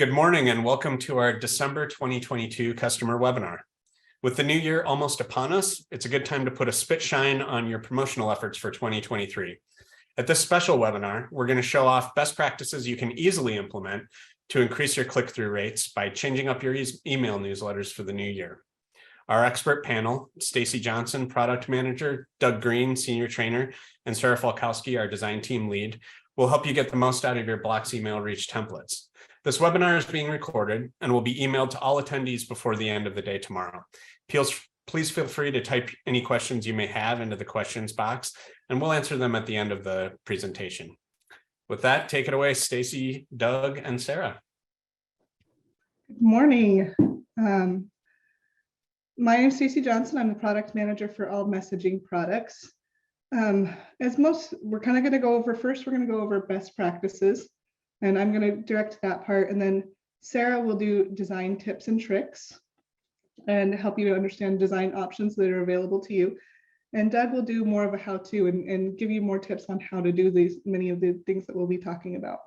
Good morning and welcome to our December 2022 customer webinar. With the new year almost upon us, it's a good time to put a spit shine on your promotional efforts for 2023. At this special webinar, we're going to show off best practices you can easily implement to increase your click-through rates by changing up your email newsletters for the new year. Our expert panel, Stacy Johnson, Product Manager, Doug Green, Senior Trainer, and Sarah Falkowski, our Design Team Lead, will help you get the most out of your Blocks email reach templates. This webinar is being recorded and will be emailed to all attendees before the end of the day tomorrow. Please feel free to type any questions you may have into the questions box, and we'll answer them at the end of the presentation. With that, take it away, Stacy, Doug, and Sarah. Good morning. My name is Stacy Johnson. I'm the product manager for all messaging products. We're kind of going to go over, first we're going to go over best practices, and I'm going to direct that part, and then Sarah will do design tips and tricks and help you to understand design options that are available to you. And Doug will do more of a how-to and give you more tips on how to do many of the things that we'll be talking about.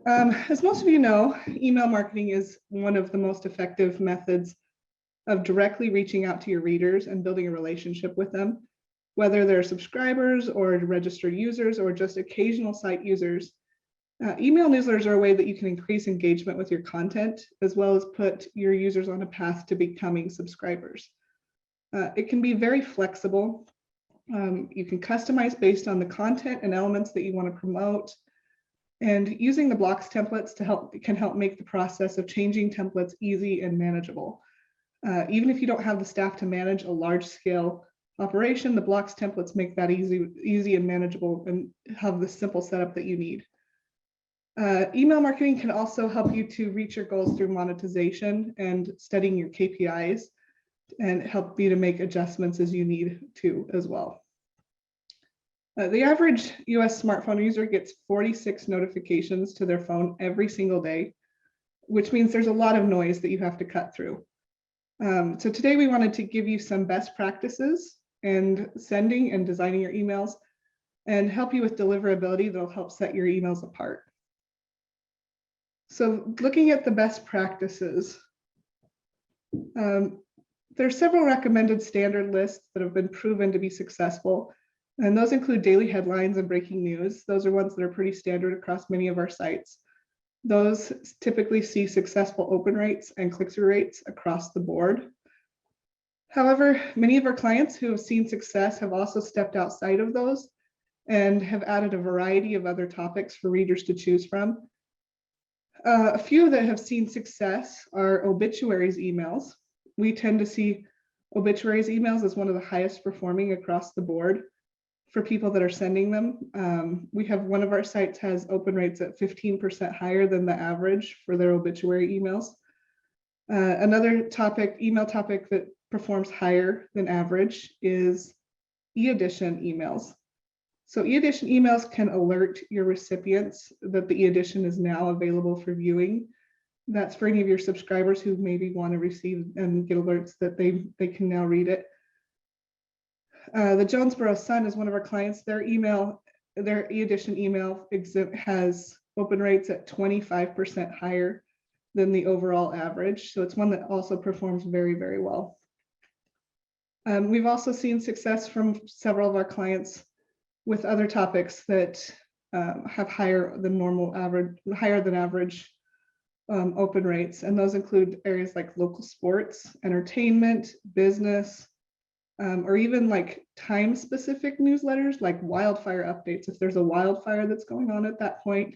As most of you know, email marketing is one of the most effective methods of directly reaching out to your readers and building a relationship with them, whether they're subscribers or registered users or just occasional site users. Email newsletters are a way that you can increase engagement with your content, as well as put your users on a path to becoming subscribers. It can be very flexible. You can customize based on the content and elements that you want to promote. And using the blocks templates can help make the process of changing templates easy and manageable. Even if you don't have the staff to manage a large scale operation, the blocks templates make that easy and manageable and have the simple setup that you need. Email marketing can also help you to reach your goals through monetization and studying your KPIs, and help you to make adjustments as you need to as well. The average US smartphone user gets 46 notifications to their phone every single day, which means there's a lot of noise that you have to cut through. So today we wanted to give you some best practices in sending and designing your emails and help you with deliverability that'll help set your emails apart. So looking at the best practices, there's several recommended standard lists that have been proven to be successful. And those include daily headlines and breaking news. Those are ones that are pretty standard across many of our sites. Those typically see successful open rates and click-through rates across the board. However, many of our clients who have seen success have also stepped outside of those and have added a variety of other topics for readers to choose from. A few that have seen success are obituaries emails. We tend to see obituaries emails as one of the highest performing across the board for people that are sending them. We have one of our sites has open rates at 15% higher than the average for their obituary emails. Another email topic that performs higher than average is e-edition emails. So e-edition emails can alert your recipients that the e-edition is now available for viewing. That's for any of your subscribers who maybe want to receive and get alerts that they can now read it. The Jonesboro Sun is one of our clients. Their e-edition email has open rates at 25% higher than the overall average. So it's one that also performs very, very well. We've also seen success from several of our clients with other topics that have higher than average open rates. And those include areas like local sports, entertainment, business, or even like time specific newsletters like wildfire updates. If there's a wildfire that's going on at that point,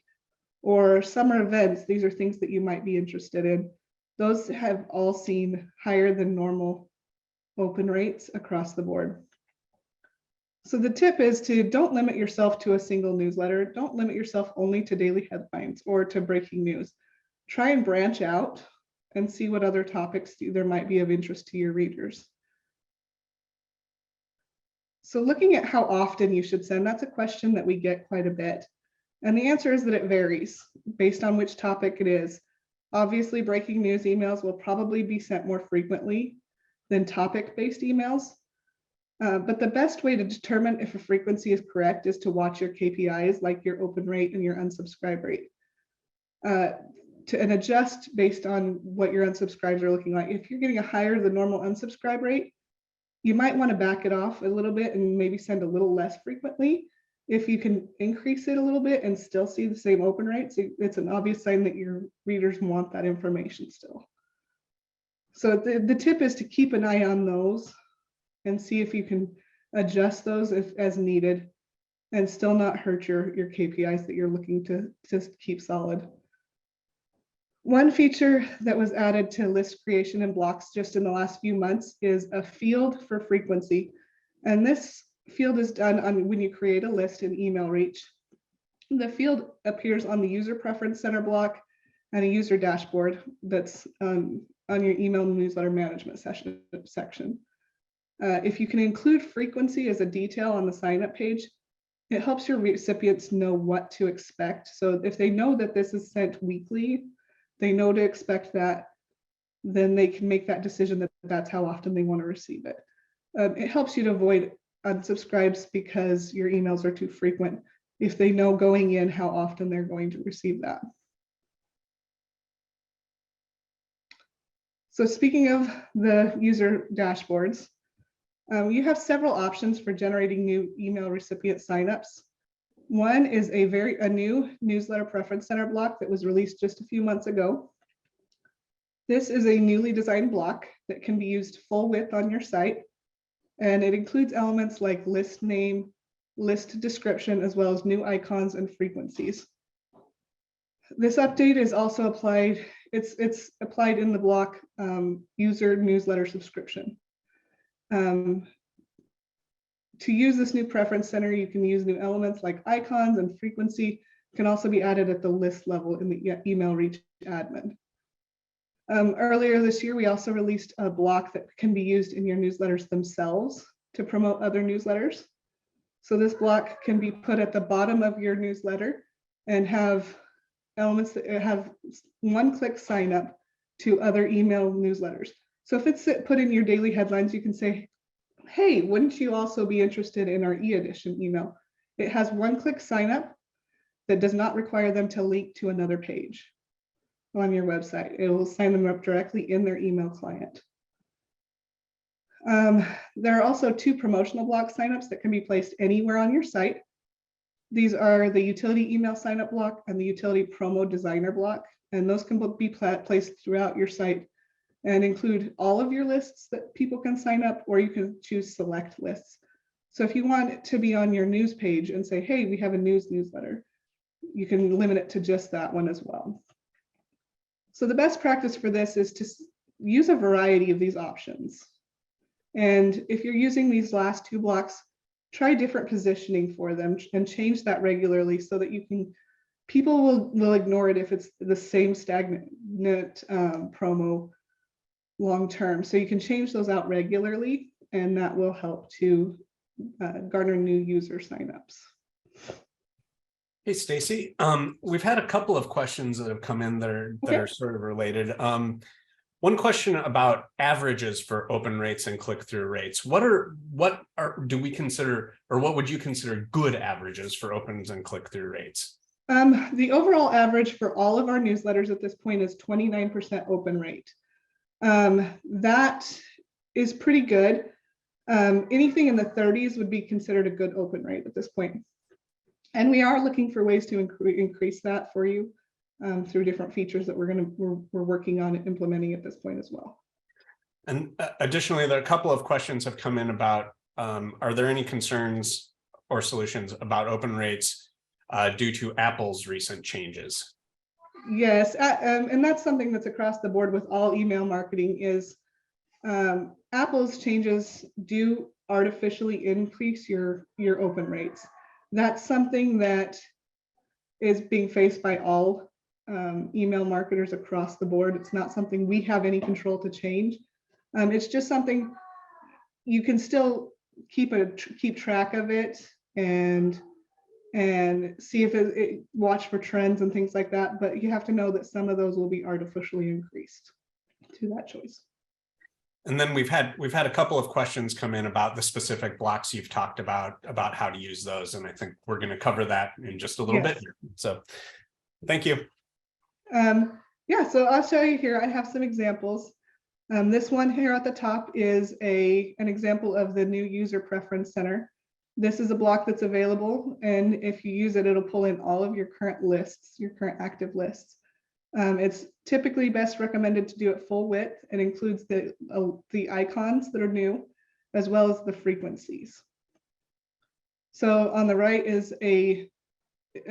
or summer events, these are things that you might be interested in. Those have all seen higher than normal open rates across the board. So the tip is to don't limit yourself to a single newsletter. Don't limit yourself only to daily headlines or to breaking news. Try and branch out and see what other topics there might be of interest to your readers. So looking at how often you should send, that's a question that we get quite a bit. And the answer is that it varies based on which topic it is. Obviously, breaking news emails will probably be sent more frequently than topic-based emails. But the best way to determine if a frequency is correct is to watch your KPIs like your open rate and your unsubscribe rate. and adjust based on what your unsubscribes are looking like. If you're getting a higher than normal unsubscribe rate, you might want to back it off a little bit and maybe send a little less frequently. If you can increase it a little bit and still see the same open rates, it's an obvious sign that your readers want that information still. So the tip is to keep an eye on those and see if you can adjust those as needed and still not hurt your KPIs that you're looking to just keep solid. One feature that was added to list creation and blocks just in the last few months is a field for frequency. And this field is done on when you create a list in Emailreach. The field appears on the user preference center block and a user dashboard that's on your email newsletter management section. If you can include frequency as a detail on the sign up page, it helps your recipients know what to expect. So if they know that this is sent weekly, they know to expect that, then they can make that decision that that's how often they want to receive it. It helps you to avoid unsubscribes because your emails are too frequent if they know going in how often they're going to receive that. So speaking of the user dashboards, you have several options for generating new email recipient signups. One is a new newsletter preference center block that was released just a few months ago. This is a newly designed block that can be used full width on your site. And it includes elements like list name, list description, as well as new icons and frequencies. This update is also applied, it's applied in the block user newsletter subscription. To use this new preference center, you can use new elements like icons and frequency can also be added at the list level in the Emailreach admin. Earlier this year, we also released a block that can be used in your newsletters themselves to promote other newsletters. So this block can be put at the bottom of your newsletter and have elements that have one-click sign up to other email newsletters. So if it's put in your daily headlines, you can say, hey, wouldn't you also be interested in our e-edition email? It has one-click sign up that does not require them to link to another page on your website. It will sign them up directly in their email client. There are also 2 promotional block signups that can be placed anywhere on your site. These are the utility email signup block and the utility promo designer block, and those can be placed throughout your site and include all of your lists that people can sign up, or you can choose select lists. So if you want it to be on your news page and say, hey, we have a newsletter, you can limit it to just that one as well. So the best practice for this is to use a variety of these options. And if you're using these last 2 blocks, try different positioning for them and change that regularly so that people will ignore it if it's the same stagnant promo long term. So you can change those out regularly, and that will help to garner new user signups. Hey, Stacy, we've had a couple of questions that have come in that are sort of related. One question about averages for open rates and click-through rates. What do we consider, or what would you consider good averages for opens and click-through rates? The overall average for all of our newsletters at this point is 29% open rate. That is pretty good. Anything in the 30s would be considered a good open rate at this point. And we are looking for ways to increase that for you through different features that we're working on implementing at this point as well. And additionally, there are a couple of questions have come in about, are there any concerns or solutions about open rates due to Apple's recent changes? Yes, and that's something that's across the board with all email marketing is Apple's changes do artificially increase your open rates. That's something that is being faced by all email marketers across the board. It's not something we have any control to change. It's just something you can still keep track of it and see if it watch for trends and things like that. But you have to know that some of those will be artificially increased to that choice. And then we've had a couple of questions come in about the specific blocks you've talked about how to use those. And I think we're going to cover that in just a little bit. So thank you. Yeah, so I'll show you here. I have some examples. This one here at the top is an example of the new user preference center. This is a block that's available, and if you use it, it'll pull in all of your current lists, your current active lists. It's typically best recommended to do it full width. It includes the icons that are new, as well as the frequencies. So on the right is an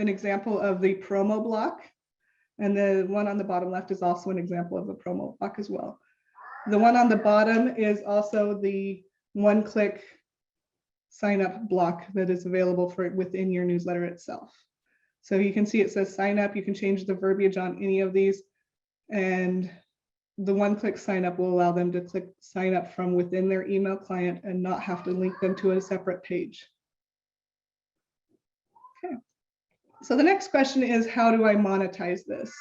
example of the promo block, and the one on the bottom left is also an example of the promo block as well. The one on the bottom is also the one-click sign up block that is available for within your newsletter itself. So you can see it says sign up. You can change the verbiage on any of these, and the one-click sign up will allow them to click sign up from within their email client and not have to link them to a separate page. Okay. So the next question is, how do I monetize this?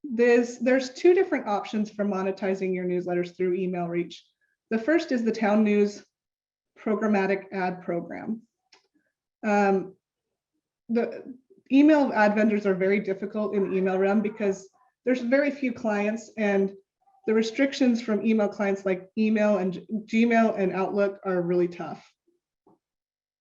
There's two different options for monetizing your newsletters through email reach. The first is the Town News programmatic ad program. The email ad vendors are very difficult in the email realm because there's very few clients, and the restrictions from email clients like email and Gmail and Outlook are really tough.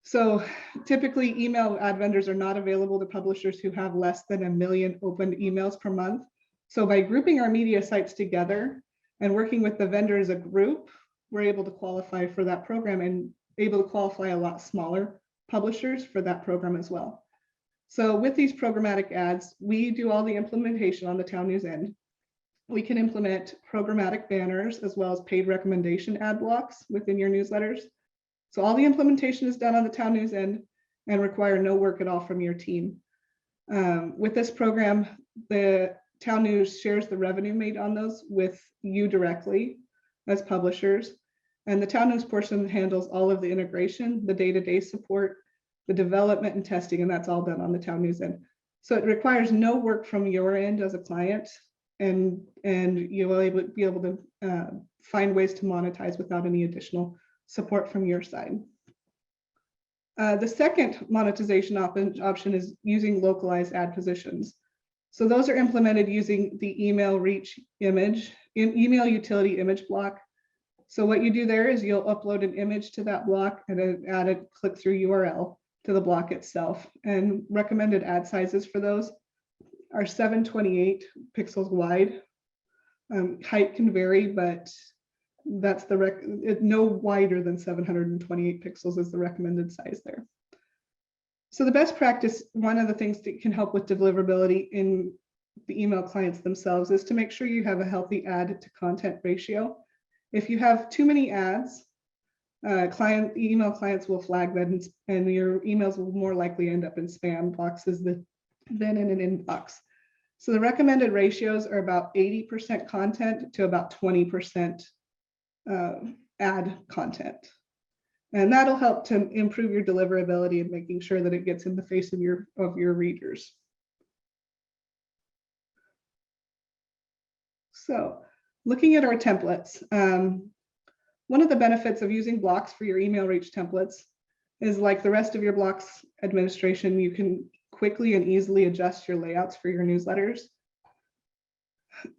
So typically email ad vendors are not available to publishers who have less than 1 million opened emails per month. So by grouping our media sites together and working with the vendor as a group, we're able to qualify for that program and able to qualify a lot smaller publishers for that program as well. So with these programmatic ads, we do all the implementation on the Town News end. We can implement programmatic banners as well as paid recommendation ad blocks within your newsletters. So all the implementation is done on the Town News end and require no work at all from your team. With this program, the Town News shares the revenue made on those with you directly as publishers. And the Town News portion handles all of the integration, the day-to-day support, the development and testing, and that's all done on the Town News end. So it requires no work from your end as a client, and you will be able to find ways to monetize without any additional support from your side. The second monetization option is using localized ad positions. So those are implemented using the email reach email utility image block. So what you do there is you'll upload an image to that block and add a click-through URL to the block itself. And recommended ad sizes for those are 728 pixels wide. Height can vary, but that's no wider than 728 pixels is the recommended size there. So the best practice, one of the things that can help with deliverability in the email clients themselves is to make sure you have a healthy ad to content ratio. If you have too many ads, email clients will flag that, and your emails will more likely end up in spam boxes than in an inbox. So the recommended ratios are about 80% content to about 20% ad content. And that'll help to improve your deliverability and making sure that it gets in the face of your readers. So looking at our templates, one of the benefits of using blocks for your email reach templates is, like the rest of your blocks administration, you can quickly and easily adjust your layouts for your newsletters.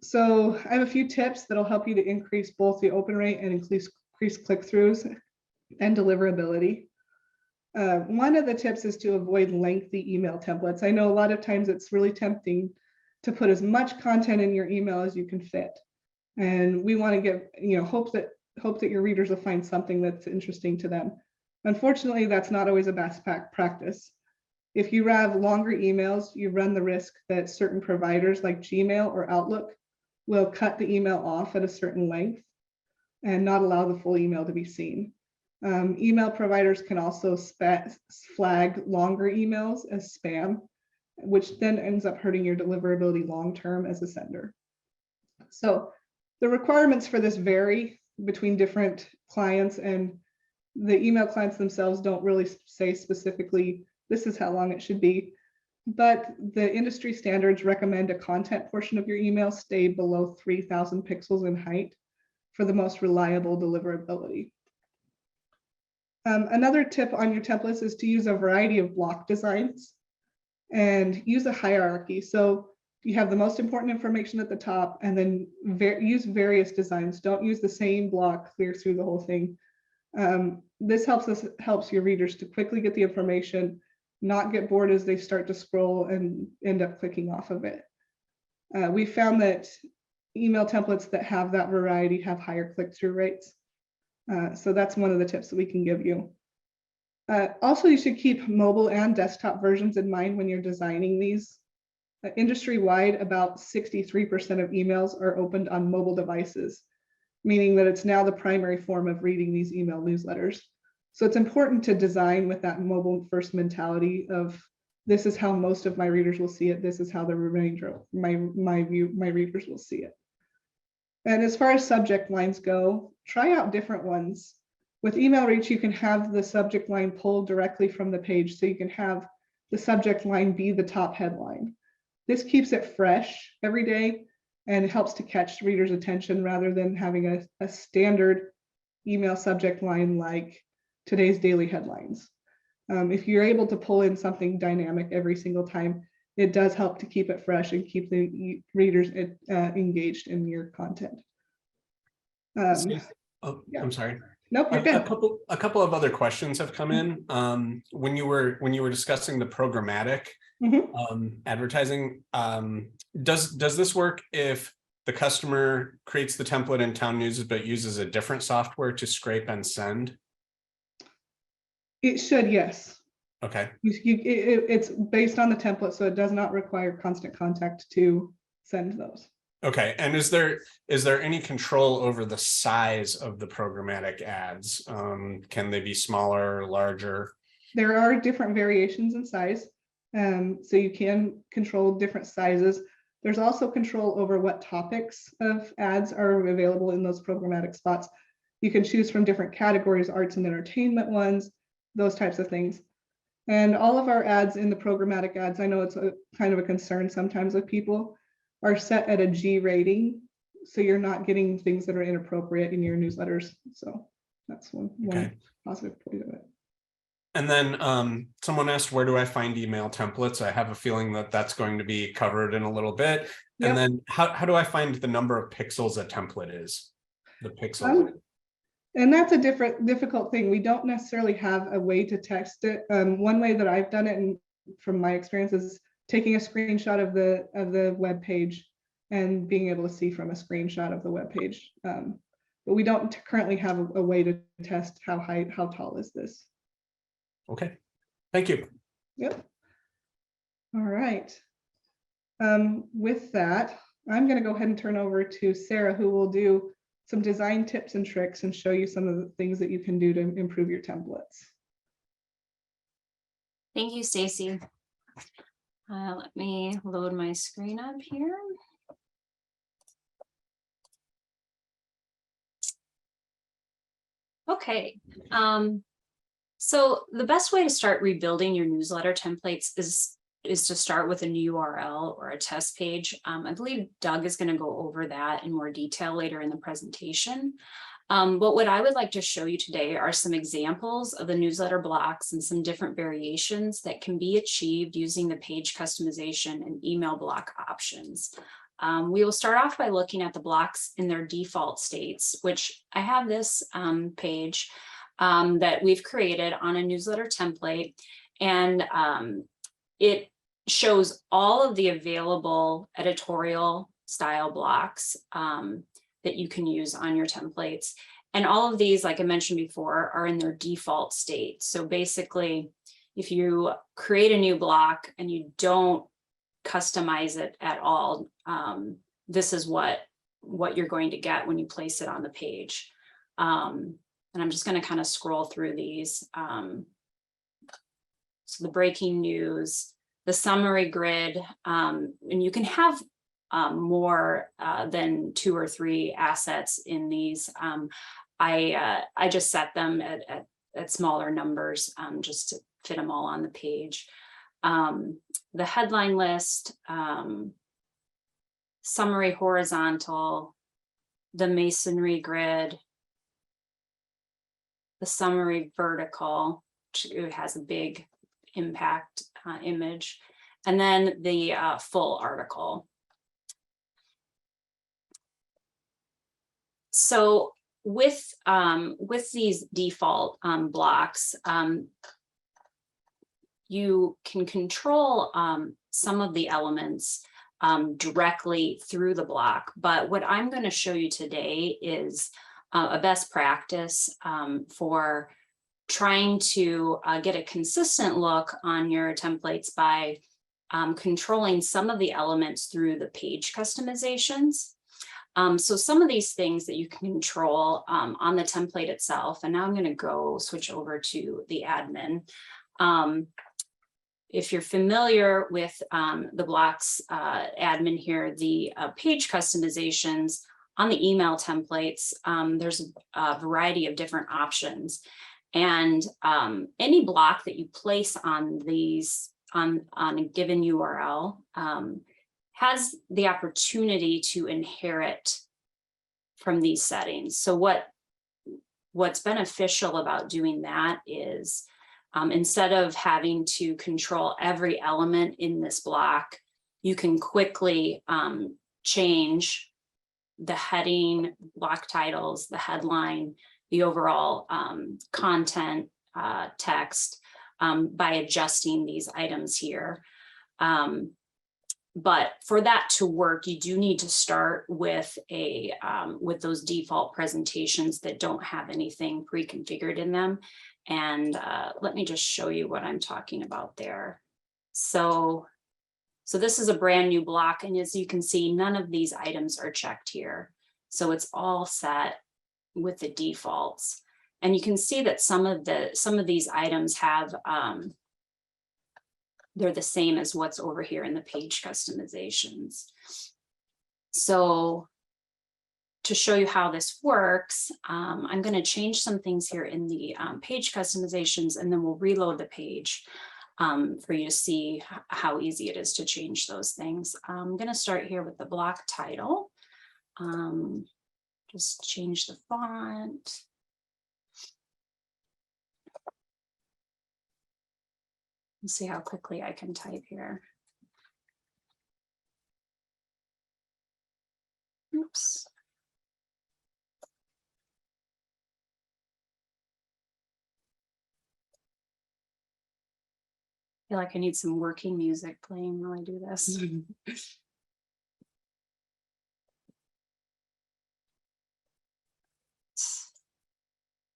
So I have a few tips that'll help you to increase both the open rate and increase click-throughs and deliverability. One of the tips is to avoid lengthy email templates. I know a lot of times it's really tempting to put as much content in your email as you can fit. And we want to give, hope that your readers will find something that's interesting to them. Unfortunately, that's not always a best practice. If you have longer emails, you run the risk that certain providers like Gmail or Outlook will cut the email off at a certain length and not allow the full email to be seen. Email providers can also flag longer emails as spam, which then ends up hurting your deliverability long-term as a sender. So the requirements for this vary between different clients, and the email clients themselves don't really say specifically, this is how long it should be. But the industry standards recommend a content portion of your email stay below 3,000 pixels in height for the most reliable deliverability. Another tip on your templates is to use a variety of block designs and use a hierarchy. So you have the most important information at the top, and then use various designs. Don't use the same block clear through the whole thing. This helps your readers to quickly get the information, not get bored as they start to scroll and end up clicking off of it. We found that email templates that have that variety have higher click-through rates. So that's one of the tips that we can give you. Also, you should keep mobile and desktop versions in mind when you're designing these. Industry-wide, about 63% of emails are opened on mobile devices, meaning that it's now the primary form of reading these email newsletters. So it's important to design with that mobile first mentality of, this is how most of my readers will see it. This is how the remainder of my readers will see it. And as far as subject lines go, try out different ones. With Email Reach, you can have the subject line pulled directly from the page, so you can have the subject line be the top headline. This keeps it fresh every day and helps to catch readers' attention rather than having a standard email subject line like today's daily headlines. If you're able to pull in something dynamic every single time, it does help to keep it fresh and keep the readers engaged in your content. Oh, yeah. I'm sorry. Nope, you're good. A couple of other questions have come in. When you were discussing the programmatic advertising, does this work if the customer creates the template in Town News but uses a different software to scrape and send? It should, yes. Okay. It's based on the template, so it does not require constant contact to send those. Okay, and is there any control over the size of the programmatic ads? Can they be smaller, larger? There are different variations in size, so you can control different sizes. There's also control over what topics of ads are available in those programmatic spots. You can choose from different categories, arts and entertainment ones, those types of things. And all of our ads in the programmatic ads, I know it's a kind of a concern sometimes with people, are set at a G rating. So you're not getting things that are inappropriate in your newsletters. So that's one positive point of it. And then someone asked, where do I find email templates? I have a feeling that that's going to be covered in a little bit. Yep. And then how do I find the number of pixels a template is? The pixels. And that's a difficult thing. We don't necessarily have a way to test it. One way that I've done it, and from my experience, is taking a screenshot of the web page and being able to see from a screenshot of the web page. But we don't currently have a way to test how tall is this. Okay, thank you. Yep. All right. With that, I'm going to go ahead and turn over to Sarah, who will do some design tips and tricks and show you some of the things that you can do to improve your templates. Thank you, Stacy. Let me load my screen up here. Okay. So the best way to start rebuilding your newsletter templates is to start with a new URL or a test page. I believe Doug is going to go over that in more detail later in the presentation. But what I would like to show you today are some examples of the newsletter blocks and some different variations that can be achieved using the page customization and email block options. We will start off by looking at the blocks in their default states, which I have this page that we've created on a newsletter template, and it shows all of the available editorial style blocks that you can use on your templates. And all of these, like I mentioned before, are in their default state. So basically, if you create a new block and you don't customize it at all, this is what you're going to get when you place it on the page. And I'm just going to kind of scroll through these. So the breaking news, the summary grid, and you can have more than 2 or 3 assets in these. I just set them at smaller numbers just to fit them all on the page. The headline list, summary horizontal, the masonry grid, the summary vertical, which has a big impact image, and then the full article. So with these default blocks, you can control some of the elements directly through the block. But what I'm going to show you today is a best practice for trying to get a consistent look on your templates by controlling some of the elements through the page customizations. So some of these things that you can control on the template itself, and now I'm going to go switch over to the admin. If you're familiar with the blocks admin here, the page customizations on the email templates, there's a variety of different options. And any block that you place on these on a given URL has the opportunity to inherit from these settings. So what's beneficial about doing that is instead of having to control every element in this block, you can quickly change the heading, block titles, the headline, the overall content text by adjusting these items here. But for that to work, you do need to start with with those default presentations that don't have anything pre-configured in them. And let me just show you what I'm talking about there. So this is a brand new block, and as you can see, none of these items are checked here. So it's all set with the defaults. And you can see that some of these items have they're the same as what's over here in the page customizations. So to show you how this works, I'm going to change some things here in the page customizations, and then we'll reload the page for you to see how easy it is to change those things. I'm going to start here with the block title. Just change the font. Let's see how quickly I can type here. Oops. I feel like I need some working music playing while I do this.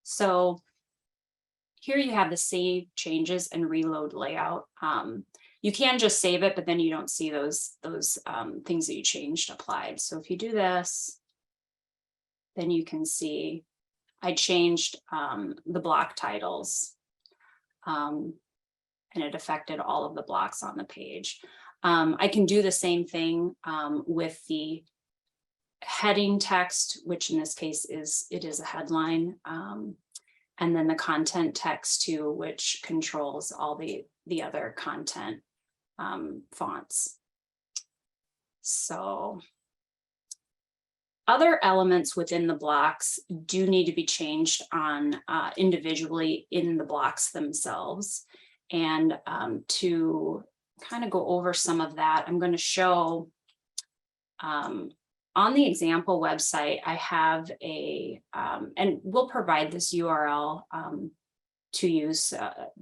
So here you have the save changes and reload layout. You can just save it, but then you don't see those things that you changed applied. So if you do this, then you can see I changed the block titles, and it affected all of the blocks on the page. I can do the same thing with the heading text, which in this case is a headline. And then the content text too, which controls all the other content fonts. So other elements within the blocks do need to be changed on individually in the blocks themselves. And to kind of go over some of that, I'm going to show on the example website, I have and we'll provide this URL to use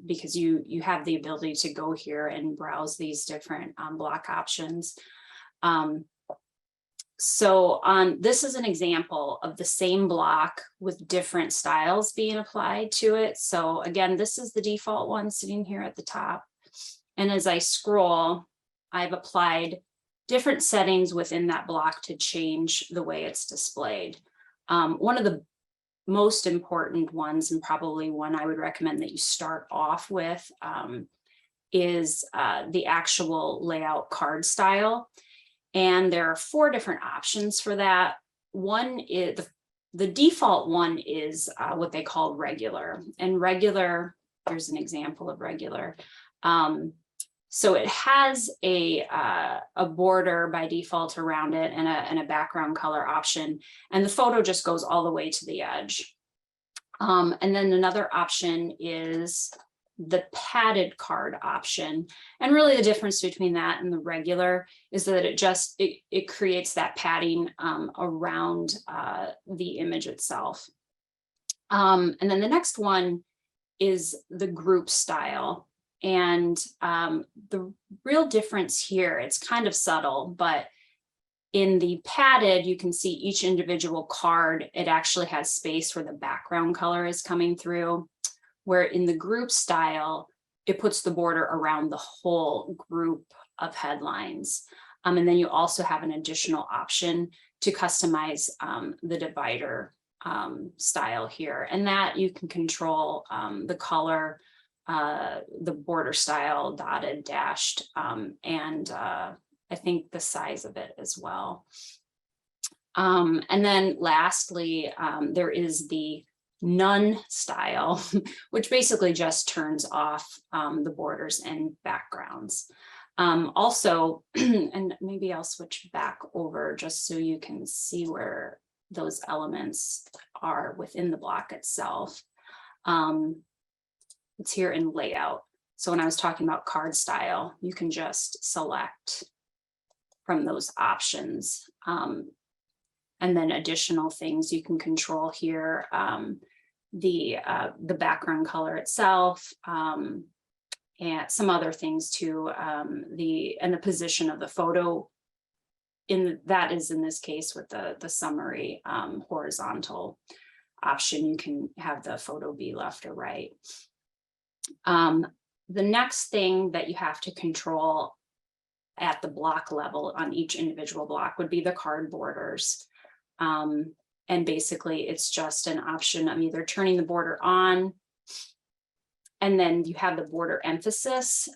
because you have the ability to go here and browse these different block options. So this is an example of the same block with different styles being applied to it. So again, this is the default one sitting here at the top. And as I scroll, I've applied different settings within that block to change the way it's displayed. One of the most important ones, and probably one I would recommend that you start off with, is the actual layout card style. And there are 4 different options for that. One is the default one is what they call regular, and regular, here's an example of regular. So it has a border by default around it and a background color option, and the photo just goes all the way to the edge. And then another option is the padded card option. And really the difference between that and the regular is that it creates that padding around the image itself. And then the next one is the group style. And the real difference here, it's kind of subtle, but in the padded, you can see each individual card, it actually has space where the background color is coming through. Where in the group style, it puts the border around the whole group of headlines. And then you also have an additional option to customize the divider style here. And that you can control the color, the border style, dotted, dashed, and I think the size of it as well. And then lastly, there is the none style, which basically just turns off the borders and backgrounds. Also, and maybe I'll switch back over just so you can see where those elements are within the block itself. It's here in layout. So when I was talking about card style, you can just select from those options. And then additional things you can control here, the background color itself, and some other things too, the position of the photo. That is in this case with the summary horizontal option, you can have the photo be left or right. The next thing that you have to control at the block level on each individual block would be the card borders. And basically it's just an option of either turning the border on, and then you have the border emphasis,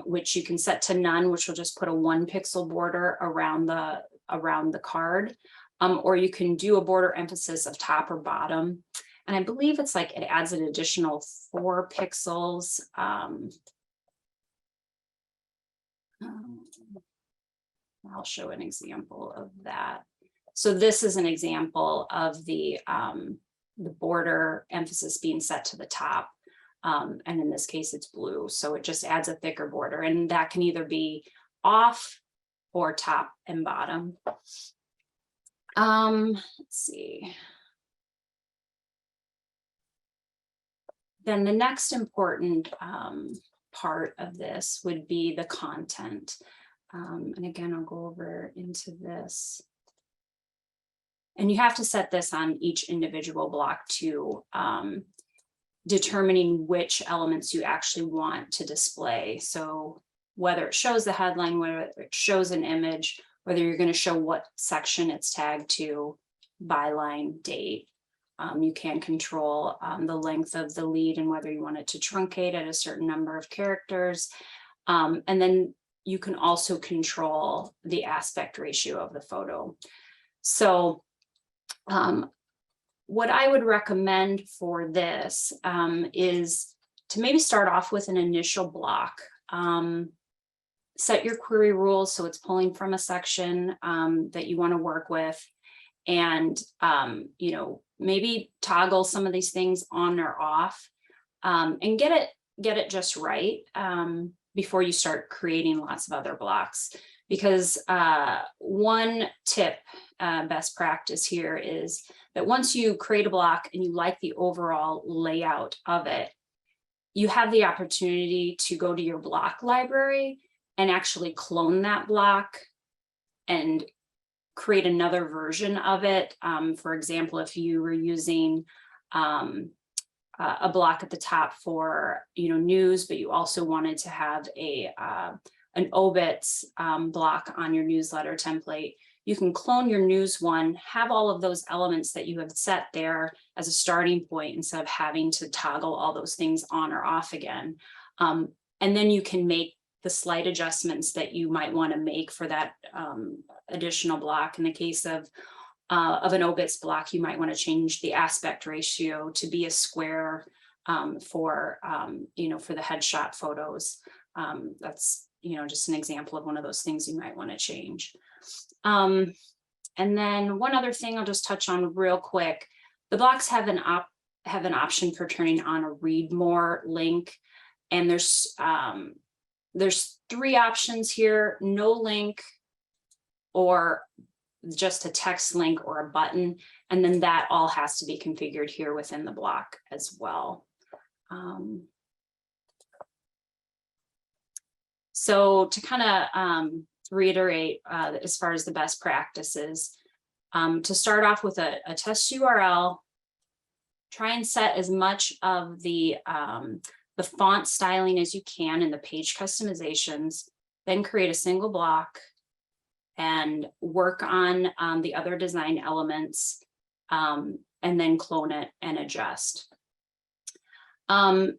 which you can set to none, which will just put a 1 pixel border around the card, or you can do a border emphasis of top or bottom. And I believe it's like it adds an additional 4 pixels. I'll show an example of that. So this is an example of the border emphasis being set to the top. And in this case, it's blue. So it just adds a thicker border, and that can either be off or top and bottom. Let's see. Then the next important part of this would be the content. And again, I'll go over into this. And you have to set this on each individual block too, determining which elements you actually want to display. So whether it shows the headline, whether it shows an image, whether you're going to show what section it's tagged to, byline, date. You can control the length of the lead and whether you want it to truncate at a certain number of characters. And then you can also control the aspect ratio of the photo. So what I would recommend for this is to maybe start off with an initial block. Set your query rules so it's pulling from a section that you want to work with, and you know, maybe toggle some of these things on or off, and get it just right before you start creating lots of other blocks. Because one tip, best practice here is that once you create a block and you like the overall layout of it, you have the opportunity to go to your block library and actually clone that block and create another version of it. For example, if you were using a block at the top for news, but you also wanted to have an obits block on your newsletter template, you can clone your news one, have all of those elements that you have set there as a starting point instead of having to toggle all those things on or off again. And then you can make the slight adjustments that you might want to make for that additional block. In the case of an obits block, you might want to change the aspect ratio to be a square for the headshot photos. That's just an example of one of those things you might want to change. And then one other thing I'll just touch on real quick. The blocks have an option for turning on a read more link. And there's 3 options here: no link, or just a text link or a button. And then that all has to be configured here within the block as well. So to kind of reiterate, as far as the best practices, to start off with a test URL, try and set as much of the font styling as you can in the page customizations, then create a single block and work on the other design elements, and then clone it and adjust.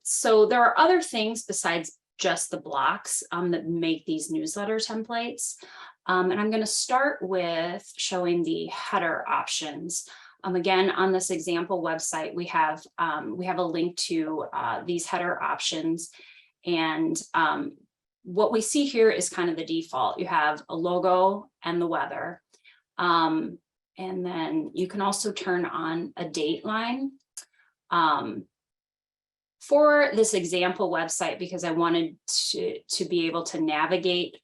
So there are other things besides just the blocks that make these newsletter templates. And I'm going to start with showing the header options. Again, on this example website, we have a link to these header options. And what we see here is kind of the default. You have a logo and the weather. And then you can also turn on a date line. For this example website, because I wanted to be able to navigate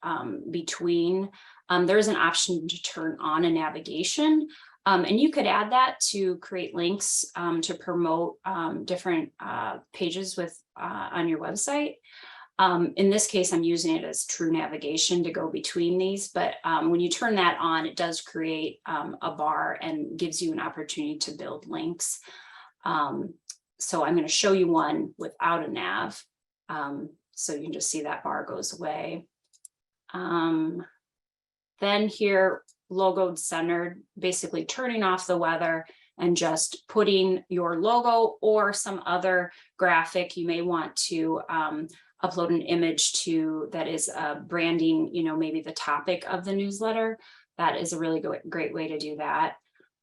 between, there's an option to turn on a navigation. And you could add that to create links to promote different pages on your website. In this case, I'm using it as true navigation to go between these, but when you turn that on, it does create a bar and gives you an opportunity to build links. So I'm going to show you one without a nav. So you can just see that bar goes away. Then here, logoed centered, basically turning off the weather and just putting your logo or some other graphic. You may want to upload an image to that is branding, maybe the topic of the newsletter. That is a really great way to do that.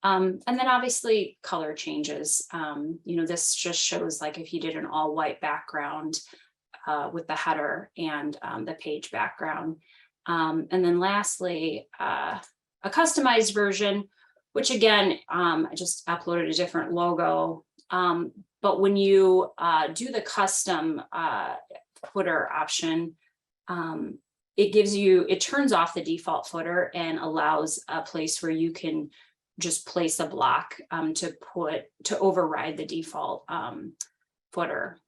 And then obviously color changes. This just shows like if you did an all white background with the header and the page background. And then lastly, a customized version, which again, I just uploaded a different logo. But when you do the custom footer option, it turns off the default footer and allows a place where you can just place a block to override the default footer.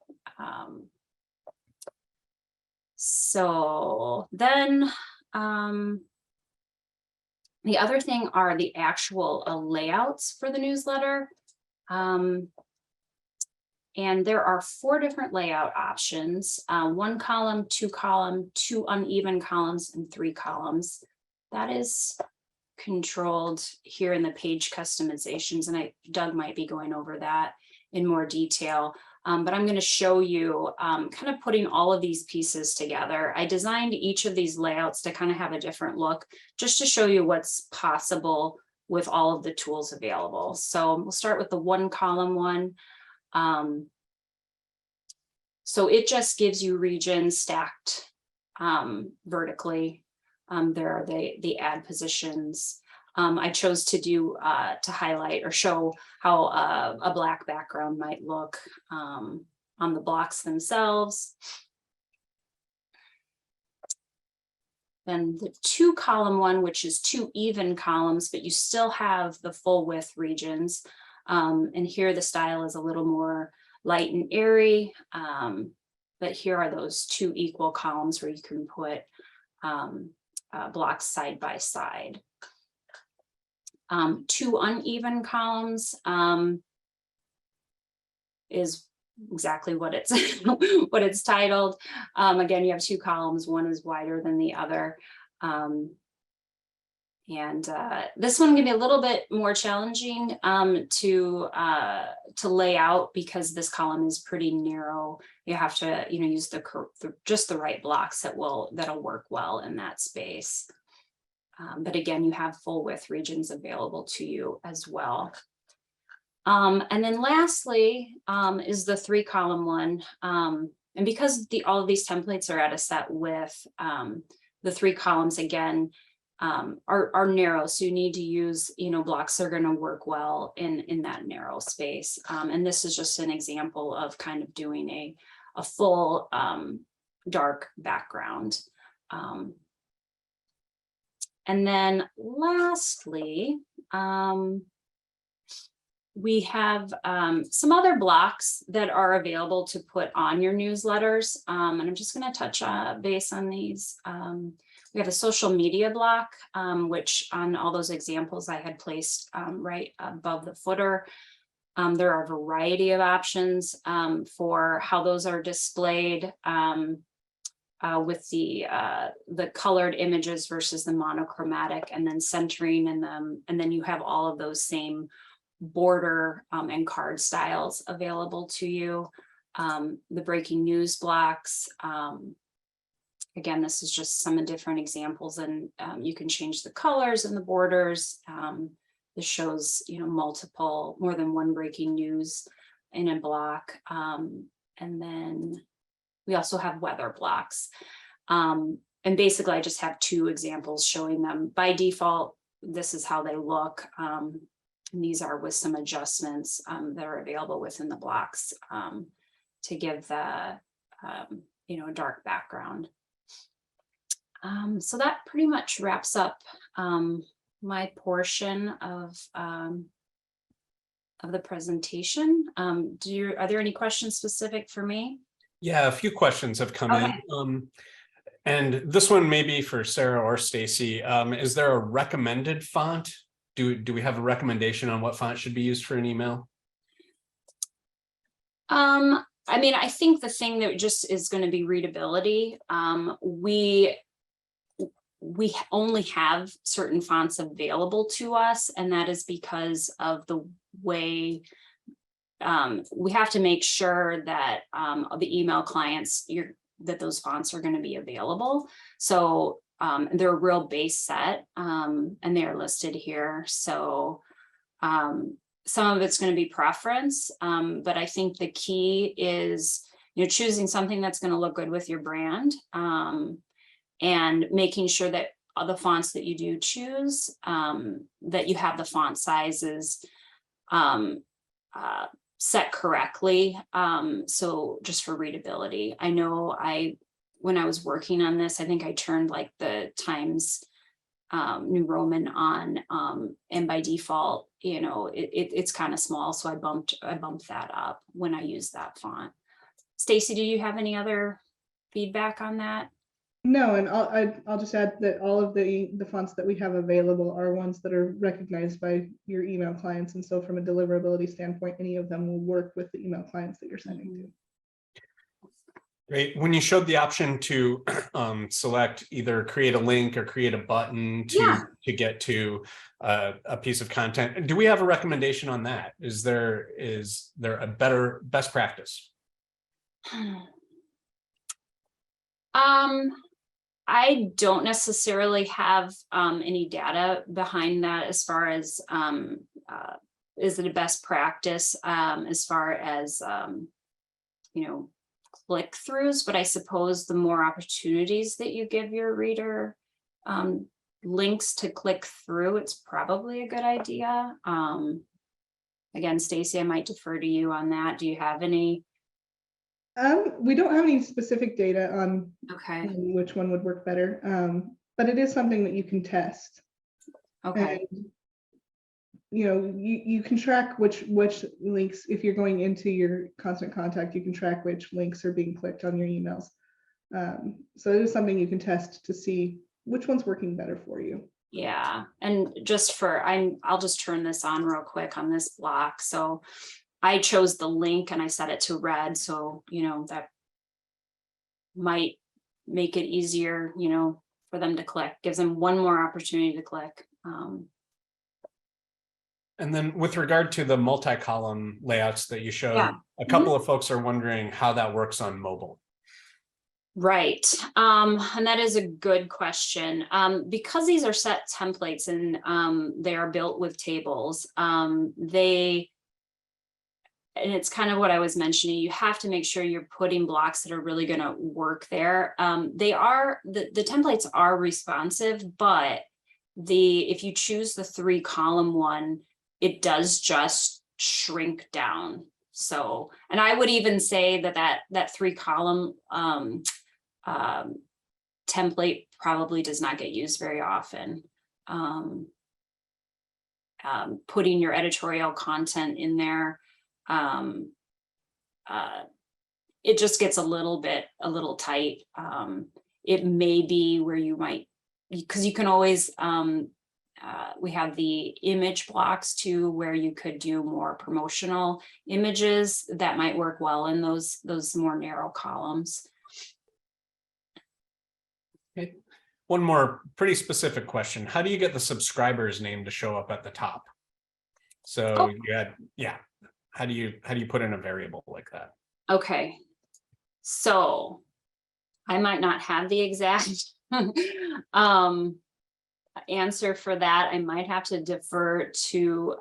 So then the other thing are the actual layouts for the newsletter. And there are 4 different layout options: 1 column, 2 column, 2 uneven columns, and 3 columns. That is controlled here in the page customizations, and Doug might be going over that in more detail. But I'm going to show you kind of putting all of these pieces together. I designed each of these layouts to kind of have a different look, just to show you what's possible with all of the tools available. So we'll start with the 1 column one. So it just gives you regions stacked vertically. There are the ad positions. I chose to highlight or show how a black background might look on the blocks themselves. Then the 2 column one, which is 2 even columns, but you still have the full width regions. And here the style is a little more light and airy. But here are those 2 equal columns where you can put blocks side by side. 2 uneven columns is exactly what it's what it's titled. Again, you have 2 columns, one is wider than the other. And this one can be a little bit more challenging to lay out, because this column is pretty narrow. You have to use just the right blocks that'll work well in that space. But again, you have full width regions available to you as well. And then lastly is the 3 column one. And because all of these templates are at a set width, the 3 columns again are narrow. So you need to use blocks that are going to work well in that narrow space. And this is just an example of kind of doing a full dark background. And then lastly, we have some other blocks that are available to put on your newsletters. And I'm just going to touch base on these. We have a social media block, which on all those examples I had placed right above the footer. There are a variety of options for how those are displayed with the colored images versus the monochromatic, and then centering in them. And then you have all of those same border and card styles available to you. The breaking news blocks. Again, this is just some different examples, and you can change the colors and the borders. This shows, more than one breaking news in a block. And then we also have weather blocks. And basically, I just have two examples showing them. By default, this is how they look. And these are with some adjustments that are available within the blocks to give the, a dark background. So that pretty much wraps up my portion of the presentation. Are there any questions specific for me? Yeah, a few questions have come Okay. in. And this one may be for Sarah or Stacy. Is there a recommended font? Do we have a recommendation on what font should be used for an email? I mean, I think the thing that just is going to be readability. We only have certain fonts available to us, and that is because of the way we have to make sure that the email clients, that those fonts are going to be available. So they're a real base set, and they are listed here. So some of it's going to be preference, but I think the key is choosing something that's going to look good with your brand, and making sure that the fonts that you do choose, that you have the font sizes set correctly. So just for readability, I know when I was working on this, I think I turned like the Times New Roman on, and by default, it's kind of small. So I bumped that up when I used that font. Stacy, do you have any other feedback on that? No, and I'll just add that all of the fonts that we have available are ones that are recognized by your email clients. And so from a deliverability standpoint, any of them will work with the email clients that you're sending to. Great. When you showed the option to select either create a link or create a button to get to a piece of content, do we have a recommendation on that? Is there a better best practice? I don't necessarily have any data behind that as far as is it a best practice as far as click-throughs, but I suppose the more opportunities that you give your reader links to click through, it's probably a good idea. Again, Stacy, I might defer to you on that. Do you have any? We don't have any specific data on which one would work better, but it is something that you can test. Okay. And, you can track which links, if you're going into your constant contact, you can track which links are being clicked on your emails. So it is something you can test to see which one's working better for you. Yeah, and I'll just turn this on real quick on this block. So I chose the link and I set it to red. So, that might make it easier, for them to click, gives them one more opportunity to click. And then with regard to the multi-column layouts that you showed, a couple of folks are wondering how that works on mobile. Right. And that is a good question. Because these are set templates and they are built with tables, and it's kind of what I was mentioning, you have to make sure you're putting blocks that are really going to work there. The templates are responsive, but if you choose the 3-column one, it does just shrink down So, and I would even say that 3-column template probably does not get used very often. Putting your editorial content in there, it just gets a little tight. It may be where you might, because you can always, we have the image blocks too, where you could do more promotional images that might work well in those more narrow columns. Okay. One more pretty specific question. How do you get the subscriber's name to show up at the top? So how do you put in a variable like that? Okay, so I might not have the exact answer for that. I might have to defer to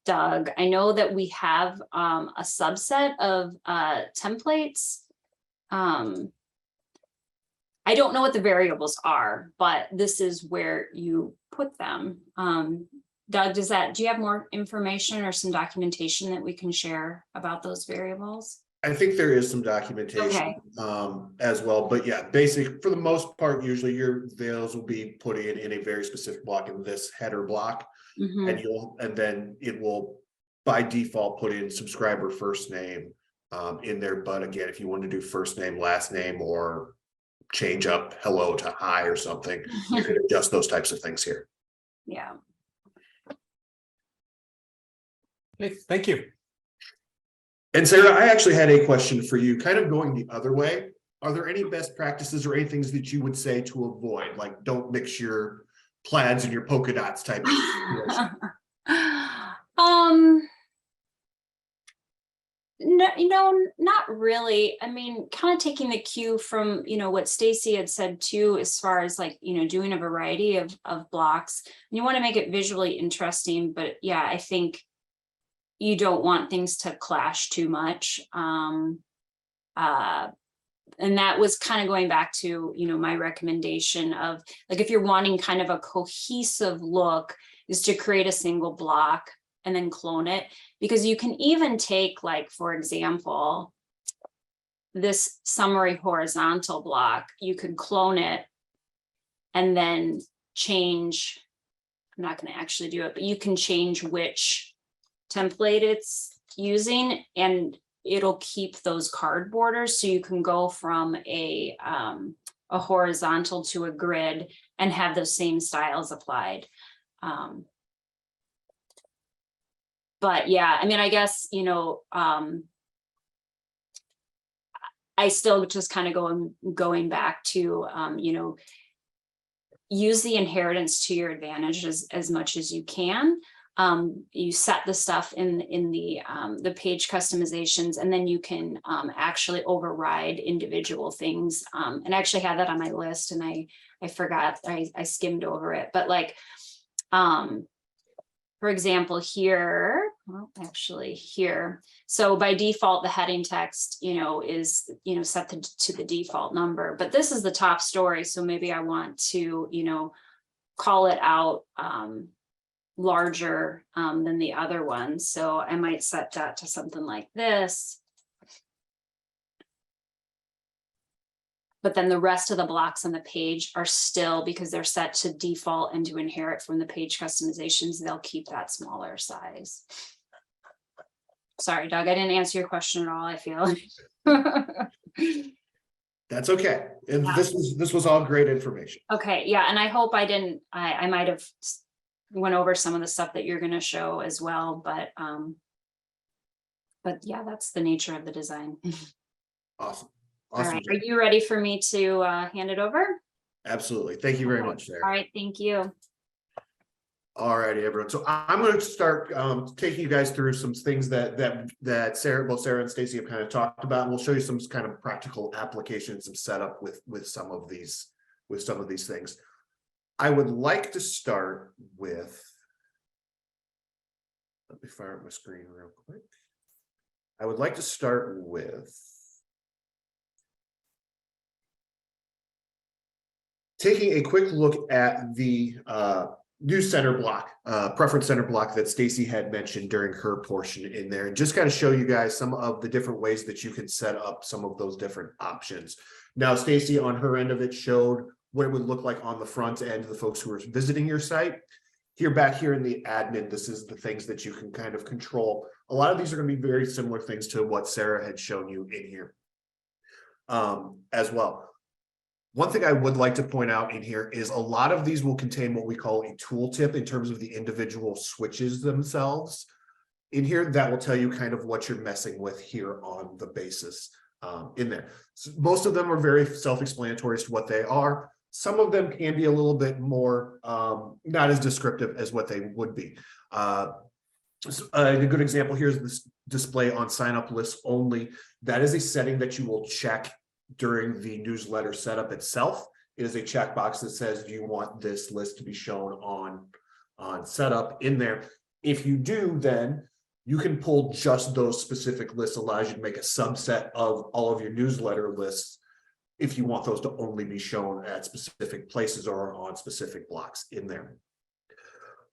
Doug. I know that we have a subset of templates. I don't know what the variables are, but this is where you put them. Doug, do you have more information or some documentation that we can share about those variables? I think there is some documentation as well, but yeah, basic for the most part, usually those will be put in a very specific block in this header block, and then it will by default put in subscriber first name in there. But again, if you want to do first name, last name, or change up hello to hi or something, you can adjust those types of things here. Yeah. Okay, thank you. And Sarah, I actually had a question for you, kind of going the other way. Are there any best practices or any things that you would say to avoid? Like, don't mix your plaids and your polka dots type of No, not really. I mean, kind of taking the cue from, what Stacy had said too, as far as like, doing a variety of blocks. And you want to make it visually interesting, but yeah, I think you don't want things to clash too much. And that was kind of going back to, my recommendation of like, if you're wanting kind of a cohesive look, is to create a single block and then clone it, because you can even take, like, for example, this summary horizontal block, you could clone it and then change. I'm not going to actually do it, but you can change which template it's using and it'll keep those card borders. So you can go from a horizontal to a grid and have those same styles applied. But yeah, I mean, I guess, I still just kind of going back to, use the inheritance to your advantage as much as you can. You set the stuff in the page customizations, and then you can actually override individual things. And I actually had that on my list, and I forgot, I skimmed over it, but like, for example, here, so by default, the heading text, is, set to the default number, but this is the top story. So maybe I want to, call it out larger than the other one. So I might set that to something like this. But then the rest of the blocks on the page are still, because they're set to default and to inherit from the page customizations, they'll keep that smaller size. Sorry, Doug, I didn't answer your question at all, I feel. That's okay. And Yeah. this was all great information. Okay, yeah, and I hope I didn't, I might have went over some of the stuff that you're going to show as well, but yeah, that's the nature of the design. Awesome. All right, are you ready for me to hand it over? Absolutely. Thank you very much, Sarah. All right, thank you. All righty, everyone. So I'm going to start taking you guys through some things that Sarah, both Sarah and Stacy have kind of talked about. And we'll show you some kind of practical applications and setup with some of these things. I would like to start with. Let me fire up my screen real quick. I would like to start with taking a quick look at the News center block, preference center block that Stacy had mentioned during her portion in there, and just kind of show you guys some of the different ways that you can set up some of those different options. Now, Stacy on her end of it showed what it would look like on the front end, the folks who are visiting your site. Here, back here in the admin, this is the things that you can kind of control. A lot of these are going to be very similar things to what Sarah had shown you in here as well. One thing I would like to point out in here is a lot of these will contain what we call a tooltip in terms of the individual switches themselves. In here, that will tell you kind of what you're messing with here on the basis in there. So most of them are very self-explanatory as to what they are. Some of them can be a little bit more not as descriptive as what they would be. A good example here is this display on sign up lists only. That is a setting that you will check during the newsletter setup itself. It is a checkbox that says, do you want this list to be shown on setup in there? If you do, then you can pull just those specific lists, allows you to make a subset of all of your newsletter lists if you want those to only be shown at specific places or on specific blocks in there.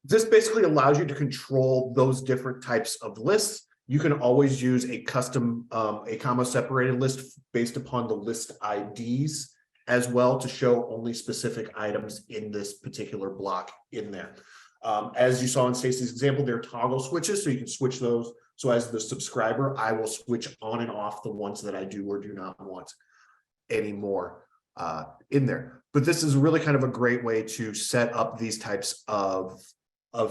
This basically allows you to control those different types of lists. You can always use a custom, a comma separated list based upon the list IDs as well to show only specific items in this particular block in there. As you saw in Stacy's example, there are toggle switches, so you can switch those. So as the subscriber, I will switch on and off the ones that I do or do not want anymore in there. But this is really kind of a great way to set up these types of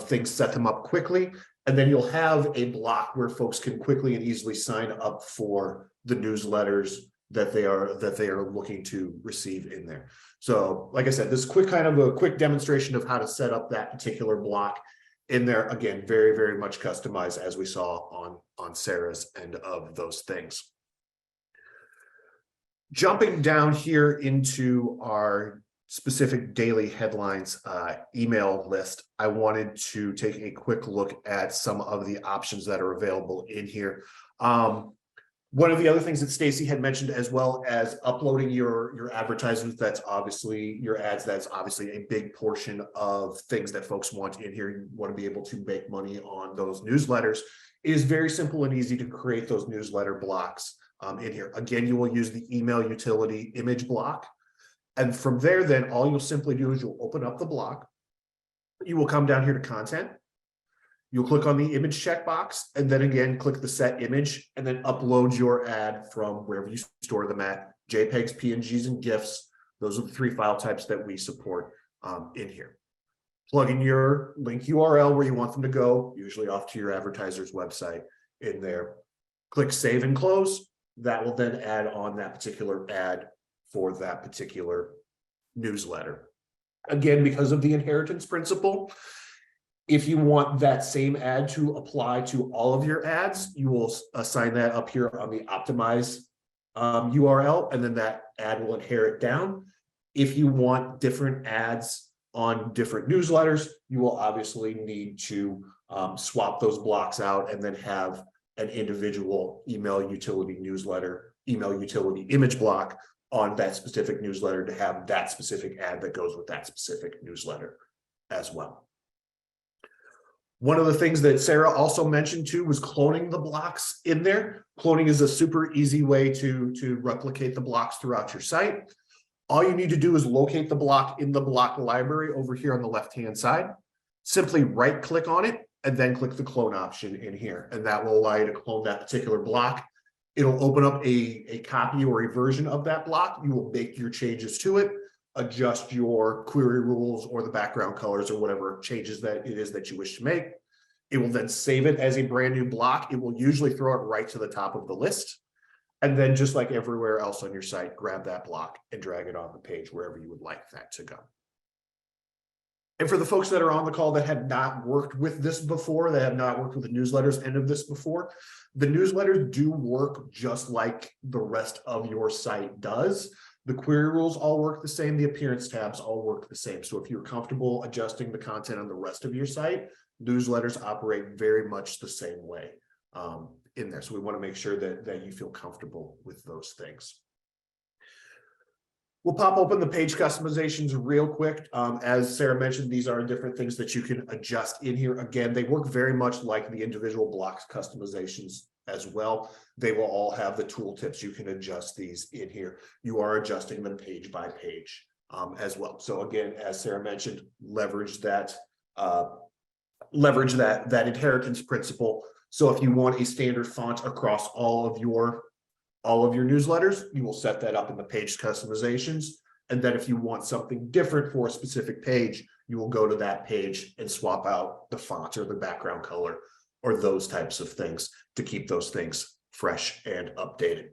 things, set them up quickly. And then you'll have a block where folks can quickly and easily sign up for the newsletters that they are looking to receive in there. So like I said, this quick kind of a quick demonstration of how to set up that particular block in there. Again, very, very much customized as we saw on Sarah's end of those things. Jumping down here into our specific daily headlines email list, I wanted to take a quick look at some of the options that are available in here. One of the other things that Stacy had mentioned, as well as uploading your advertisements, that's obviously your ads, that's obviously a big portion of things that folks want in here. You want to be able to make money on those newsletters. It is very simple and easy to create those newsletter blocks in here. Again, you will use the email utility image block. And from there, then all you'll simply do is you'll open up the block. You will come down here to content. You'll click on the image checkbox, and then again, click the set image, and then upload your ad from wherever you store them at. JPEGs, PNGs, and GIFs. Those are the 3 file types that we support in here. Plug in your link URL where you want them to go, usually off to your advertiser's website in there. Click save and close. That will then add on that particular ad for that particular newsletter. Again, because of the inheritance principle, if you want that same ad to apply to all of your ads, you will assign that up here on the optimize URL, and then that ad will inherit down. If you want different ads on different newsletters, you will obviously need to swap those blocks out and then have an individual email utility newsletter, email utility image block on that specific newsletter to have that specific ad that goes with that specific newsletter as well. One of the things that Sarah also mentioned too was cloning the blocks in there. Cloning is a super easy way to replicate the blocks throughout your site. All you need to do is locate the block in the block library over here on the left-hand side. Simply right click on it and then click the clone option in here. And that will allow you to clone that particular block. It'll open up a copy or a version of that block. You will make your changes to it, adjust your query rules or the background colors or whatever changes that it is that you wish to make. It will then save it as a brand new block. It will usually throw it right to the top of the list. And then just like everywhere else on your site, grab that block and drag it on the page wherever you would like that to go. And for the folks that are on the call that have not worked with this before, that have not worked with the newsletters end of this before, the newsletters do work just like the rest of your site does. The query rules all work the same. The appearance tabs all work the same. So if you're comfortable adjusting the content on the rest of your site, newsletters operate very much the same way in there. So we want to make sure that you feel comfortable with those things. We'll pop open the page customizations real quick. As Sarah mentioned, these are different things that you can adjust in here. Again, they work very much like the individual blocks customizations as well. They will all have the tooltips. You can adjust these in here. You are adjusting them page by page as well. So again, as Sarah mentioned, leverage that inheritance principle. So if you want a standard font across all of your newsletters, you will set that up in the page customizations. And then if you want something different for a specific page, you will go to that page and swap out the font or the background color or those types of things to keep those things fresh and updated.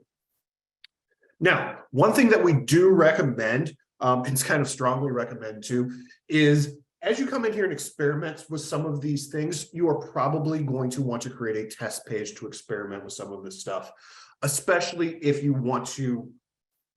Now, one thing that we do recommend, it's kind of strongly recommend too, is as you come in here and experiment with some of these things, you are probably going to want to create a test page to experiment with some of this stuff, especially if you want to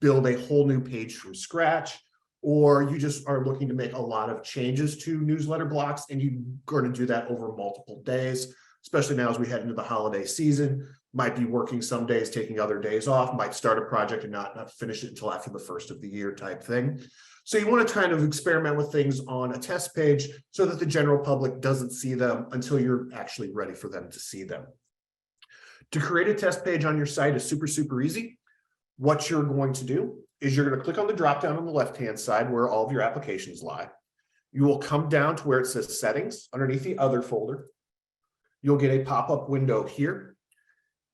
build a whole new page from scratch, or you just are looking to make a lot of changes to newsletter blocks and you're going to do that over multiple days, especially now as we head into the holiday season. Might be working some days, taking other days off, might start a project and not finish it until after the first of the year type thing. So you want to kind of experiment with things on a test page so that the general public doesn't see them until you're actually ready for them to see them. To create a test page on your site is super, super easy. What you're going to do is you're going to click on the drop down on the left-hand side where all of your applications lie. You will come down to where it says settings underneath the other folder. You'll get a pop-up window here.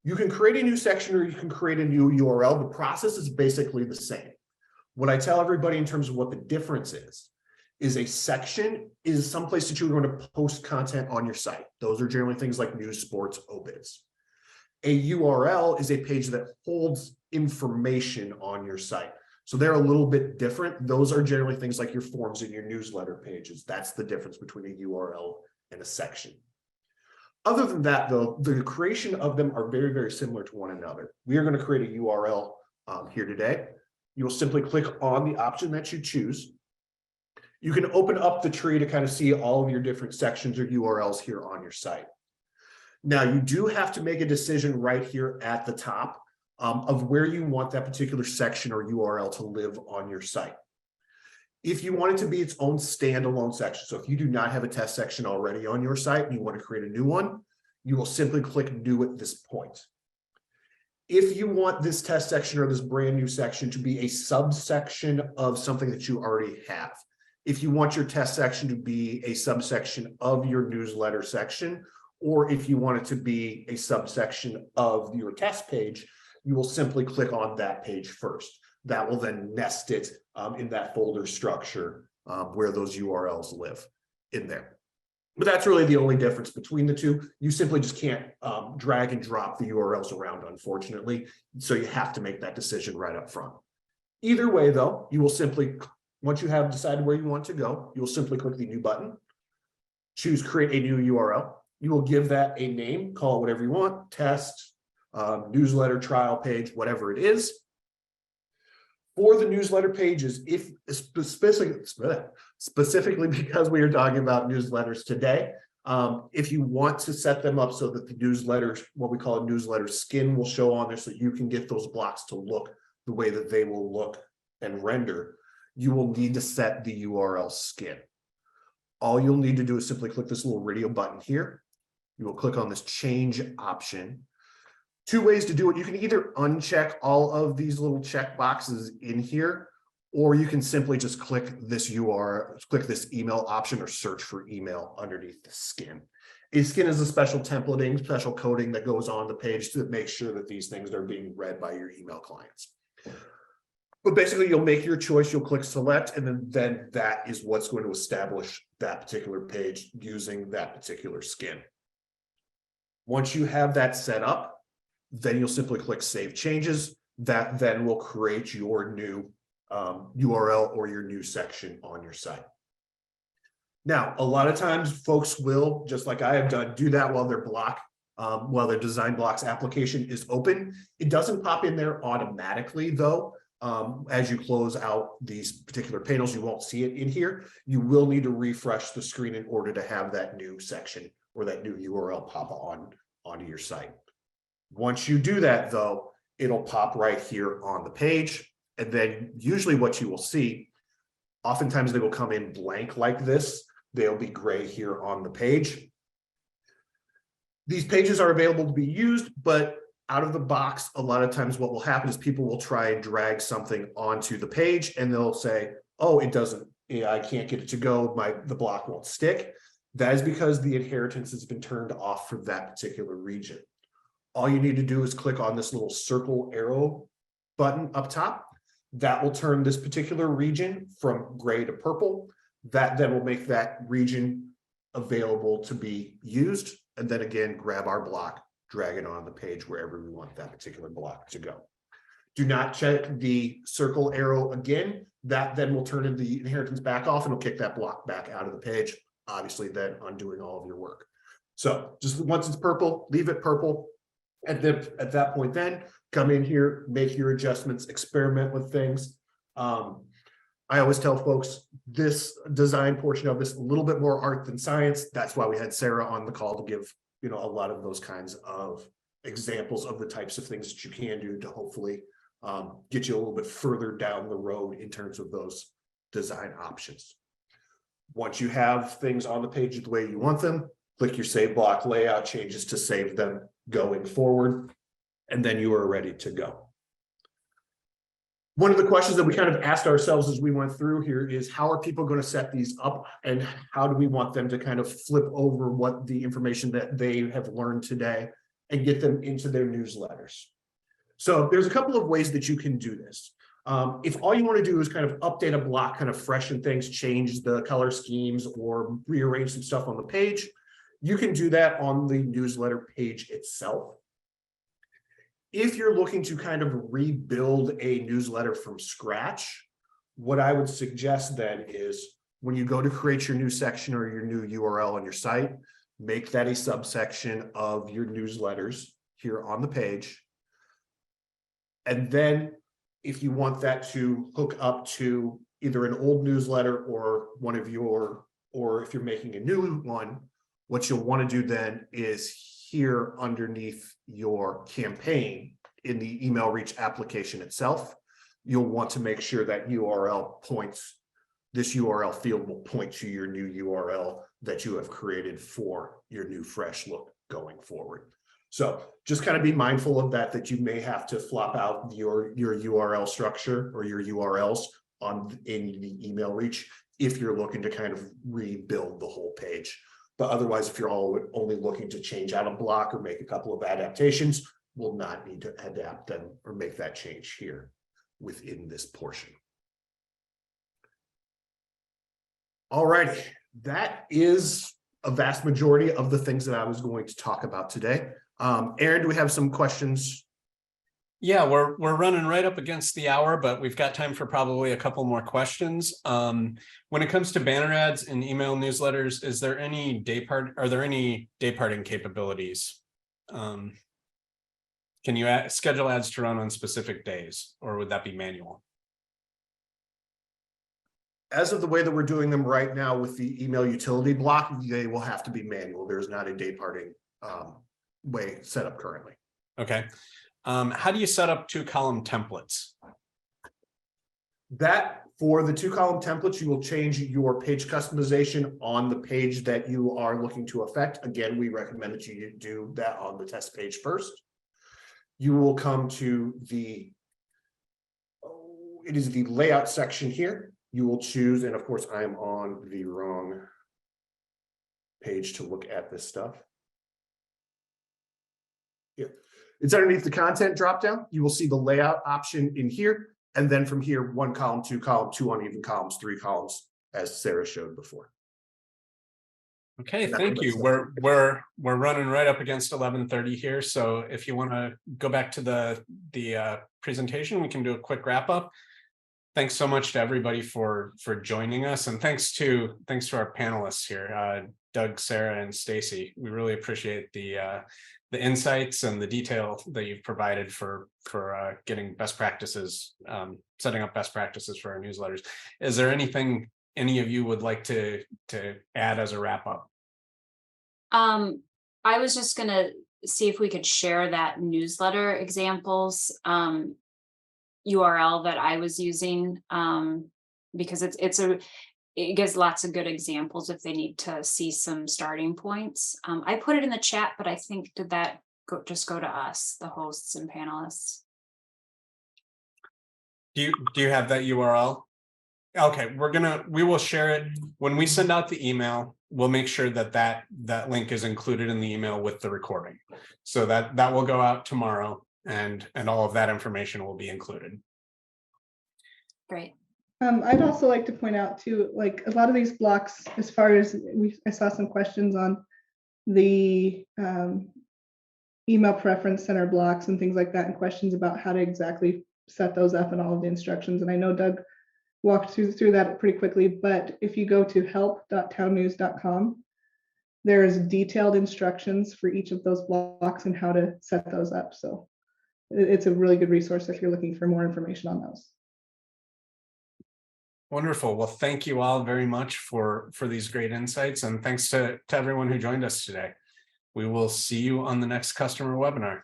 You can create a new section or you can create a new URL. The process is basically the same. What I tell everybody in terms of what the difference is a section is someplace that you're going to post content on your site. Those are generally things like news, sports, obits. A URL is a page that holds information on your site. So they're a little bit different. Those are generally things like your forms and your newsletter pages. That's the difference between a URL and a section. Other than that, though, the creation of them are very, very similar to one another. We are going to create a URL here today. You'll simply click on the option that you choose. You can open up the tree to kind of see all of your different sections or URLs here on your site. Now, you do have to make a decision right here at the top of where you want that particular section or URL to live on your site. If you want it to be its own standalone section, so if you do not have a test section already on your site and you want to create a new one, you will simply click new at this point. If you want this test section or this brand new section to be a subsection of something that you already have, if you want your test section to be a subsection of your newsletter section, or if you want it to be a subsection of your test page, you will simply click on that page first. That will then nest it in that folder structure where those URLs live in there. But that's really the only difference between the two. You simply just can't drag and drop the URLs around, unfortunately. So you have to make that decision right up front. Either way, though, you will simply, once you have decided where you want to go, you will simply click the new button, choose create a new URL. You will give that a name, call it whatever you want, test, newsletter, trial page, whatever it is. For the newsletter pages, if specifically because we are talking about newsletters today, if you want to set them up so that the newsletters, what we call a newsletter skin, will show on there so you can get those blocks to look the way that they will look and render, you will need to set the URL skin. All you'll need to do is simply click this little radio button here. You will click on this change option. Two ways to do it. You can either uncheck all of these little check boxes in here, or you can simply just click this URL, click this email option or search for email underneath the skin. A skin is a special templating, special coding that goes on the page to make sure that these things are being read by your email clients. But basically you'll make your choice, you'll click select, and then that is what's going to establish that particular page using that particular skin. Once you have that set up, then you'll simply click Save Changes. That then will create your new URL or your new section on your site. Now, a lot of times folks will, just like I have done, do that while while their Design Blocks application is open. It doesn't pop in there automatically though. As you close out these particular panels, you won't see it in here. You will need to refresh the screen in order to have that new section or that new URL pop onto your site. Once you do that, though, it'll pop right here on the page. And then usually what you will see, oftentimes they will come in blank like this. They'll be gray here on the page. These pages are available to be used, but out of the box, a lot of times what will happen is people will try and drag something onto the page and they'll say, oh, it doesn't, I can't get it to go, the block won't stick. That is because the inheritance has been turned off for that particular region. All you need to do is click on this little circle arrow button up top. That will turn this particular region from gray to purple. That then will make that region available to be used. And then again, grab our block, drag it on the page wherever we want that particular block to go. Do not check the circle arrow again. That then will turn the inheritance back off and it'll kick that block back out of the page, obviously then undoing all of your work. So just once it's purple, leave it purple. And then at that point then, come in here, make your adjustments, experiment with things. I always tell folks this design portion of this a little bit more art than science. That's why we had Sarah on the call to give, you know, a lot of those kinds of examples of the types of things that you can do to hopefully get you a little bit further down the road in terms of those design options. Once you have things on the page the way you want them, click your save block layout changes to save them going forward, and then you are ready to go. One of the questions that we kind of asked ourselves as we went through here is how are people going to set these up and how do we want them to kind of flip over what the information that they have learned today and get them into their newsletters. So there's a couple of ways that you can do this. If all you want to do is kind of update a block, kind of freshen things, change the color schemes or rearrange some stuff on the page, you can do that on the newsletter page itself. If you're looking to kind of rebuild a newsletter from scratch, what I would suggest then is when you go to create your new section or your new URL on your site, make that a subsection of your newsletters here on the page. And then if you want that to hook up to either an old newsletter or one of your, or if you're making a new one, what you'll want to do then is here underneath your campaign in the email reach application itself, you'll want to make sure that URL points, this URL field will point to your new URL that you have created for your new fresh look going forward. So just kind of be mindful of that, that you may have to flop out your URL structure or your URLs in the email reach if you're looking to kind of rebuild the whole page. But otherwise, if you're only looking to change out a block or make a couple of adaptations, we'll not need to adapt them or make that change here within this portion. All righty, that is a vast majority of the things that I was going to talk about today. Aaron, do we have some questions? Yeah, we're running right up against the hour, but we've got time for probably a couple more questions. When it comes to banner ads and email newsletters, are there any day parting capabilities? Can you schedule ads to run on specific days, or would that be manual? As of the way that we're doing them right now with the email utility block, they will have to be manual. There's not a day parting way set up currently. Okay. How do you set up 2-column templates? That for the 2-column templates, you will change your page customization on the page that you are looking to affect. Again, we recommend that you do that on the test page first. You will come to the, it is the layout section here. You will choose, and of course, I'm on the wrong page to look at this stuff. Yeah, it's underneath the content dropdown. You will see the layout option in here. And then from here, 1 column, 2 column, 2 uneven columns, 3 columns, as Sarah showed before. Okay, thank you. We're running right up against 11:30 here. So if you want to go back to the presentation, we can do a quick wrap up. Thanks so much to everybody for joining us, and thanks to our panelists here, Doug, Sarah, and Stacy. We really appreciate the insights and the detail that you've provided for getting best practices, setting up best practices for our newsletters. Is there anything any of you would like to add as a wrap up? I was just gonna see if we could share that newsletter examples URL that I was using, because it gives lots of good examples if they need to see some starting points. I put it in the chat, but I think did that just go to us, the hosts and panelists? Do you have that URL? Okay, we will share it when we send out the email. We'll make sure that link is included in the email with the recording, so that will go out tomorrow, and all of that information will be included. Great. I'd also like to point out too, like a lot of these blocks, as far as I saw some questions on the email preference center blocks and things like that, and questions about how to exactly set those up and all of the instructions. And I know Doug walked through that pretty quickly, but if you go to help.townnews.com, there's detailed instructions for each of those blocks and how to set those up. So it's a really good resource if you're looking for more information on those. Wonderful. Well, thank you all very much for these great insights, and thanks to everyone who joined us today. We will see you on the next customer webinar.